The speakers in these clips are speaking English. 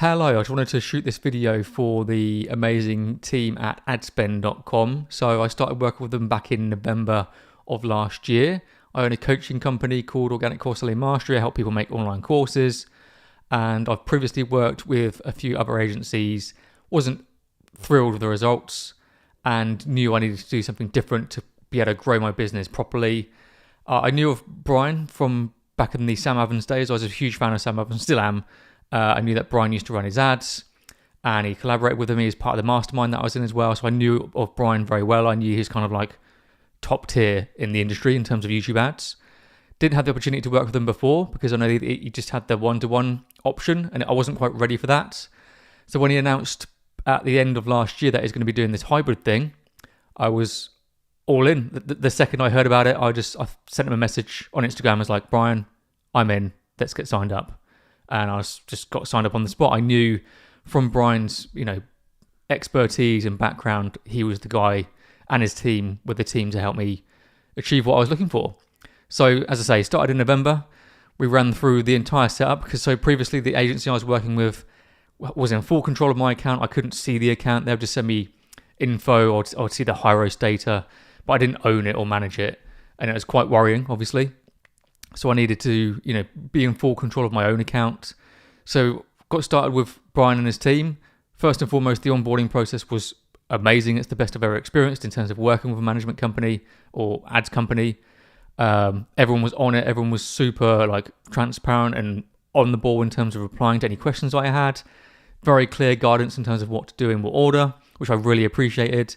Hello, I just wanted to shoot this video for the amazing team at adspend.com. So I started working with them back in November of last year. I own a coaching company called Organic Course Selling Mastery. I help people make online courses. And I've previously worked with a few other agencies, wasn't thrilled with the results and knew I needed to do something different to be able to grow my business properly. I knew of Brian from back in the Sam Evans days. I was a huge fan of Sam Evans, still am. I knew that Brian used to run his ads and he collaborated with me as part of the mastermind that I was in as well. So I knew of Brian very well. I knew he's kind of like top tier in the industry in terms of YouTube ads. Didn't have the opportunity to work with them before because I know he just had the one-to-one option and I wasn't quite ready for that. So when he announced at the end of last year that he's going to be doing this hybrid thing, I was all in. The second I heard about it, I sent him a message on Instagram. I was like, Brian, I'm in. Let's get signed up. And I just got signed up on the spot. I knew from Brian's, expertise and background, he was the guy and his team were the team to help me achieve what I was looking for. So, as I say, started in November. We ran through the entire setup because previously the agency I was working with was in full control of my account. I couldn't see the account. They would just send me info or I'd see the high-res data, but I didn't own it or manage it. And it was quite worrying, obviously. So I needed to, be in full control of my own account. So got started with Brian and his team. First and foremost, the onboarding process was amazing. It's the best I've ever experienced in terms of working with a management company or ads company. Everyone was on it. Everyone was super transparent and on the ball in terms of replying to any questions I had. Very clear guidance in terms of what to do in what order, which I really appreciated.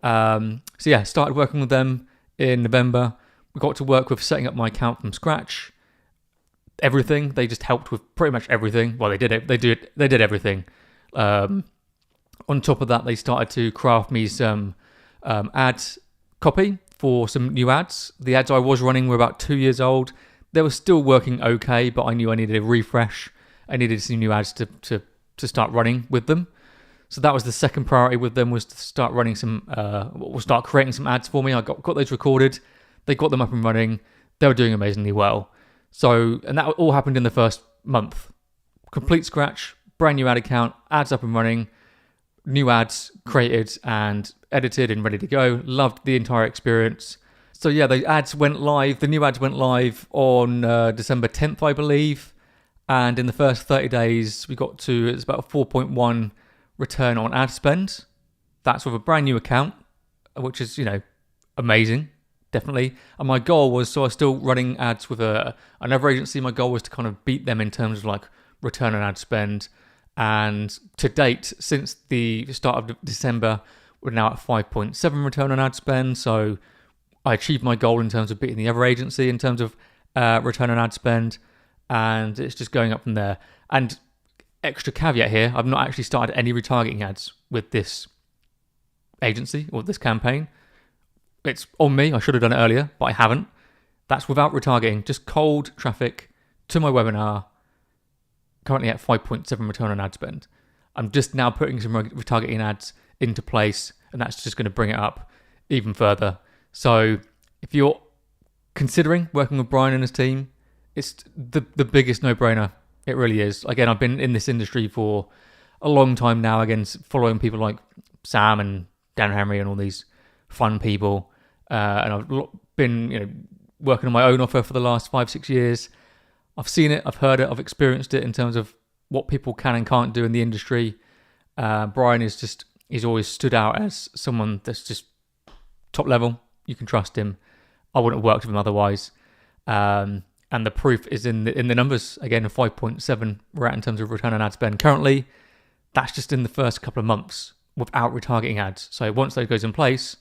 Started working with them in November. We got to work with setting up my account from scratch. Everything. They just helped with pretty much everything. Well, they did everything. On top of that, they started to craft me some ad copy for some new ads. The ads I was running were about 2 years old. They were still working okay, but I knew I needed a refresh. I needed some new ads to start running with them. So that was the second priority with them, was to start running start creating some ads for me. I got those recorded. They got them up and running. They were doing amazingly well. And that all happened in the first month. Complete scratch, brand new ad account, ads up and running, new ads created and edited and ready to go. Loved the entire experience. So yeah, the ads went live. The new ads went live on December 10th, I believe. And in the first 30 days, we got to, it's about a 4.1 return on ad spend. That's with a brand new account, which is, amazing. Definitely. And my goal was, so I was still running ads with another agency. My goal was to kind of beat them in terms of return on ad spend. And to date, since the start of December, we're now at 5.7 return on ad spend. So I achieved my goal in terms of beating the other agency in terms of return on ad spend. And it's just going up from there. And extra caveat here, I've not actually started any retargeting ads with this agency or this campaign. It's on me. I should have done it earlier, but I haven't. That's without retargeting, just cold traffic to my webinar. Currently at 5.7 return on ad spend. I'm just now putting some retargeting ads into place, and that's just going to bring it up even further. So if you're considering working with Brian and his team, it's the biggest no-brainer. It really is. Again, I've been in this industry for a long time now, again, following people like Sam and Dan Henry and all these fun people. And I've been, working on my own offer for the last 5-6 years. I've seen it, I've heard it, I've experienced it in terms of what people can and can't do in the industry. Brian he's always stood out as someone that's just top level. You can trust him. I wouldn't have worked with him otherwise. And the proof is in the numbers. Again, 5.7 we're at in terms of return on ad spend. Currently, that's just in the first couple of months without retargeting ads. So once that goes in place,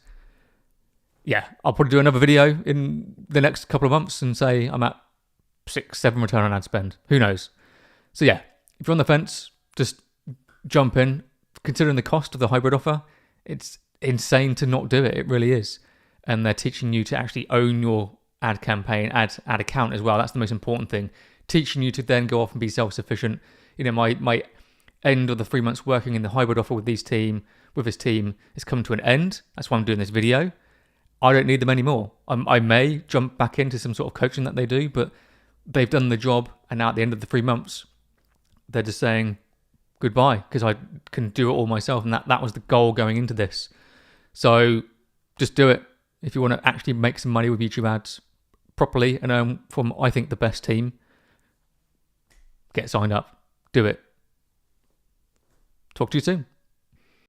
yeah, I'll probably do another video in the next couple of months and say I'm at 6-7 return on ad spend. Who knows? So yeah, if you're on the fence, just jump in. Considering the cost of the hybrid offer, it's insane to not do it. It really is. And they're teaching you to actually own your ad campaign, ad account as well. That's the most important thing. Teaching you to then go off and be self-sufficient. My end of the 3 months working in the hybrid offer with his team has come to an end. That's why I'm doing this video. I don't need them anymore. I may jump back into some sort of coaching that they do, but they've done the job, and now at the end of the 3 months, they're just saying, goodbye, because I can do it all myself, and that was the goal going into this. So just do it. If you want to actually make some money with YouTube ads properly and earn from, I think, the best team, get signed up. Do it. Talk to you soon.